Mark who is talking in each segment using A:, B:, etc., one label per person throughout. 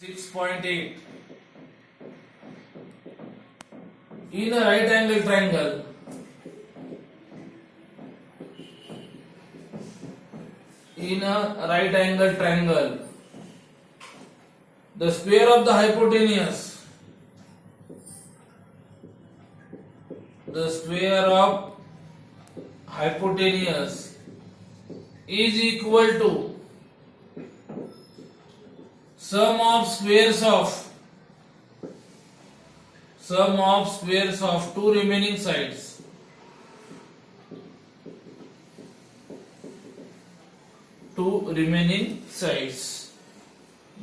A: 6.8. In a right angle triangle, the square of the hypotenuse, is equal to sum of squares of two remaining sides.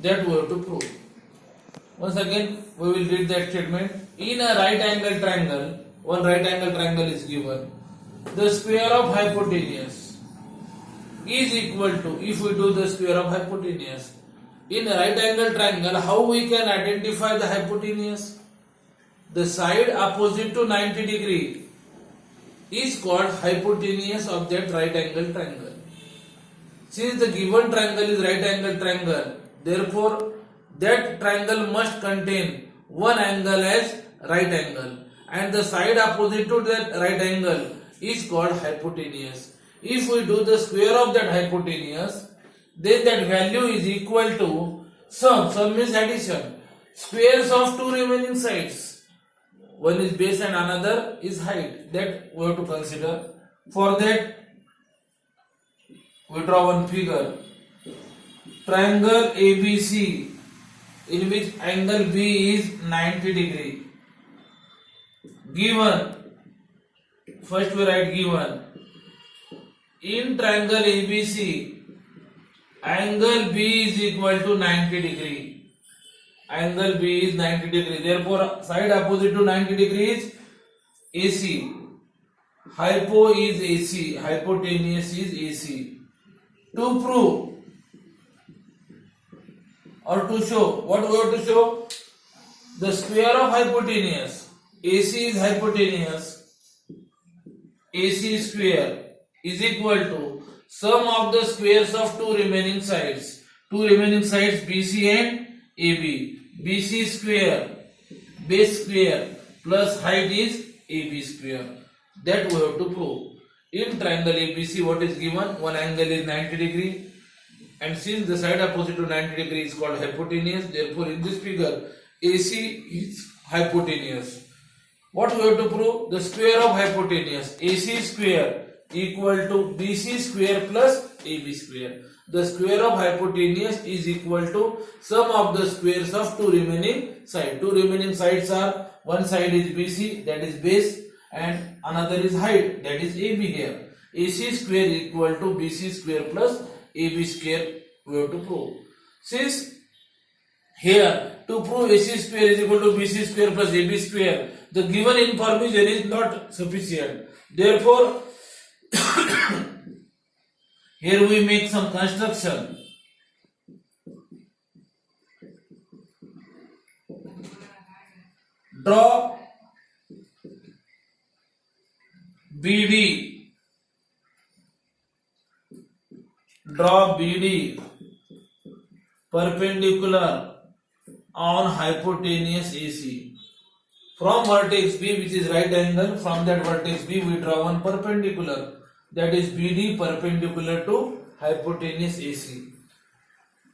A: That we have to prove. Once again, we will read that statement. In a right angle triangle, one right angle triangle is given. The square of hypotenuse is equal to, if we do the square of hypotenuse, in a right angle triangle, how we can identify the hypotenuse? The side opposite to 90 degree is called hypotenuse of that right angle triangle. Since the given triangle is right angle triangle, therefore that triangle must contain one angle as right angle, and the side opposite to that right angle is called hypotenuse. If we do the square of that hypotenuse, then that value is equal to sum means addition, squares of two remaining sides. One is base and another is height. That we have to consider. For that, we draw one figure. Triangle ABC, in which angle B is 90 degree. Given, first we write given. In triangle ABC, angle B is equal to 90 degree. Angle B is 90 degree. Therefore, side opposite to 90 degree is AC. Hypo is AC. Hypotenuse is AC. To prove or to show, what we have to show? The square of hypotenuse. AC is hypotenuse. AC square is equal to sum of the squares of two remaining sides. Two remaining sides BC and AB. BC square, base square plus height is AB square. That we have to prove. In triangle ABC, what is given? One angle is 90 degree, and since the side opposite to 90 degree is called hypotenuse, therefore in this figure AC is hypotenuse. What we have to prove? The square of hypotenuse, AC square equal to BC square plus AB square. The square of hypotenuse is equal to sum of the squares of two remaining sides. Two remaining sides are, one side is BC, that is base, and another is height, that is AB here. AC square equal to BC square plus AB square we have to prove. Since here to prove AC square is equal to BC square plus AB square, the given information is not sufficient. Therefore, here we make some construction. Draw BD. Draw BD perpendicular on hypotenuse AC. From vertex B, which is right angle, from that vertex B we draw one perpendicular, that is BD perpendicular to hypotenuse AC.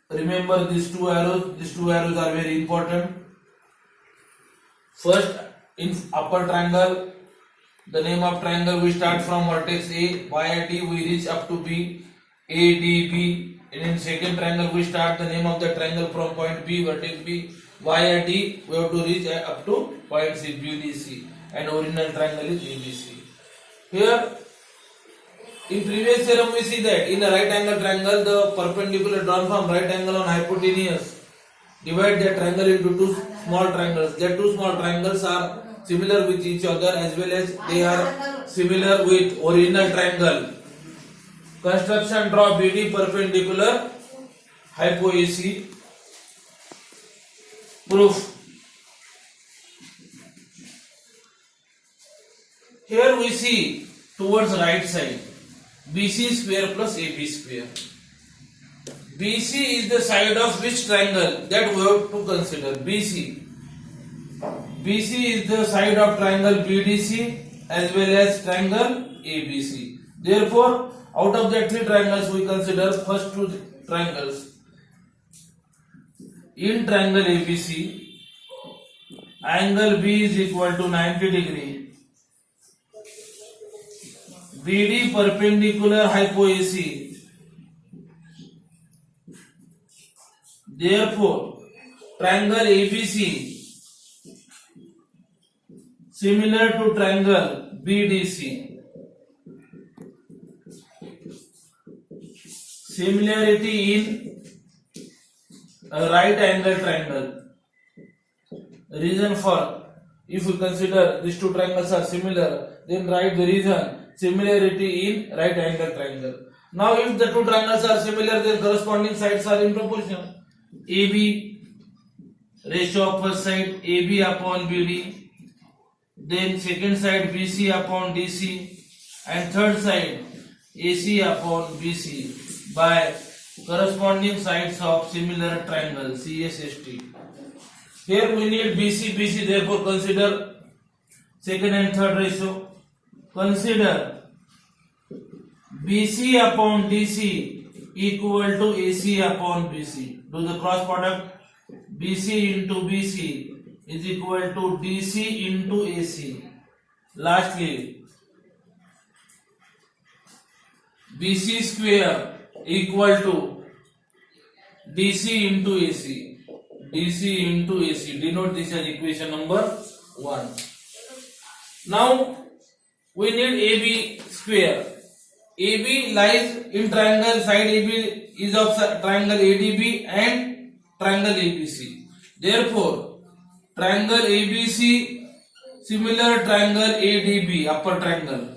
A: Remember these two arrows are very important. First, in upper triangle, the name of triangle, we start from vertex A, via D we reach up to B, ADB. And in second triangle we start the name of the triangle from point B, vertex B, via D we have to reach up to point C, BDC, and original triangle is ABC. Here, in previous theorem we see that in a right angle triangle, the perpendicular drawn from right angle on hypotenuse divide that triangle into two small triangles. That two small triangles are similar with each other as well as they are similar with original triangle. Construction, draw BD perpendicular hypo AC. Proof. Here we see towards right side BC square plus AB square. BC is the side of which triangle? That we have to consider. BC is the side of triangle BDC as well as triangle ABC. Therefore, out of the three triangles, we consider first two triangles. In triangle ABC, angle B is equal to 90 degree. BD perpendicular hypo AC. Therefore, triangle ABC similar to triangle BDC. Similarity in a right angle triangle. Reason for, if we consider these two triangles are similar, then write the reason similarity in right angle triangle. Now if the two triangles are similar, then corresponding sides are in proportion. AB, ratio of first side AB upon BD, then second side BC upon DC, and third side AC upon BC by corresponding sides of similar triangle CSST. Here we need BC, therefore consider second and third ratio. Consider BC upon DC equal to AC upon BC. Do the cross product. BC into BC is equal to DC into AC. Lastly, BC square equal to DC into AC. DC into AC. Denote this as equation number 1. Now we need AB square. AB lies in triangle, side AB is of triangle ADB and triangle ABC. Therefore, triangle ABC similar triangle ADB, upper triangle.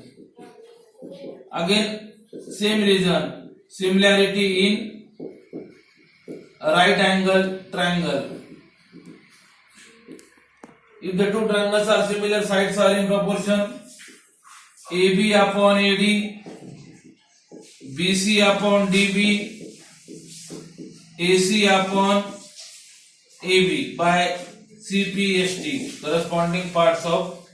A: Again, same reason, similarity in right angle triangle. If the two triangles are similar, sides are in proportion. AB upon AD, BC upon DB, AC upon AB by CPST, corresponding parts of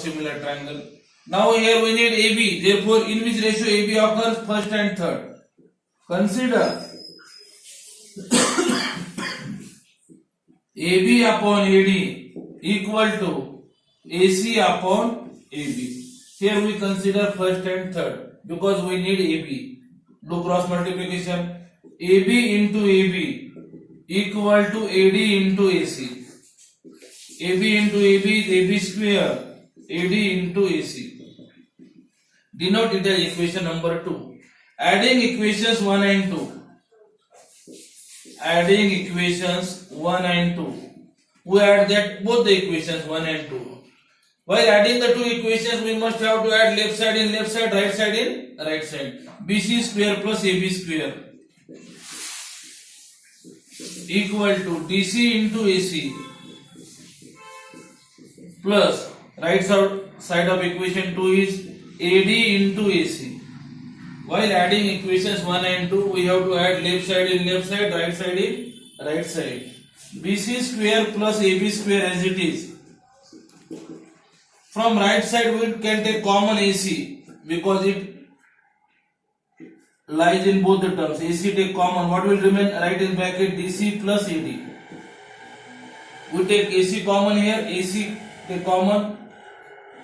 A: similar triangle. Now here we need AB, therefore in which ratio AB occurs? First and third. Consider AB upon AD equal to AC upon AB. Here we consider first and third because we need AB. Do cross multiplication. AB into AB equal to AD into AC. AB into AB is AB square, AD into AC. Denote it as equation number 2. Adding equations 1 and 2. Adding equations 1 and 2. We add that both the equations 1 and 2. While adding the two equations, we must have to add left side in left side, right side in right side. BC square plus AB square equal to DC into AC plus right side of equation 2 is AD into AC. While adding equations 1 and 2, we have to add left side in left side, right side in right side. BC square plus AB square as it is. From right side we can take common AC because it lies in both the terms. AC take common. What will remain? Right in bracket DC plus AD. We take AC common here. AC take common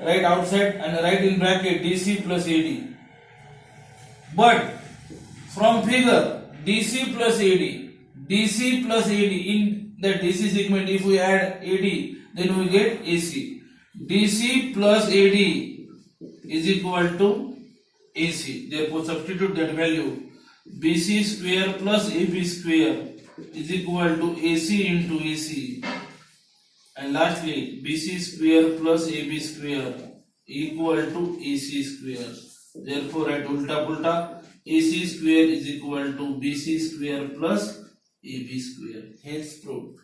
A: right outside and right in bracket DC plus AD. But from figure DC plus AD in the DC segment, if we add AD, then we get AC. DC plus AD is equal to AC. Therefore, substitute that value. BC square plus AB square is equal to AC into AC. And lastly, BC square plus AB square equal to AC square. Therefore, write ulta pulta. AC square is equal to BC square plus AB square. Hence proved.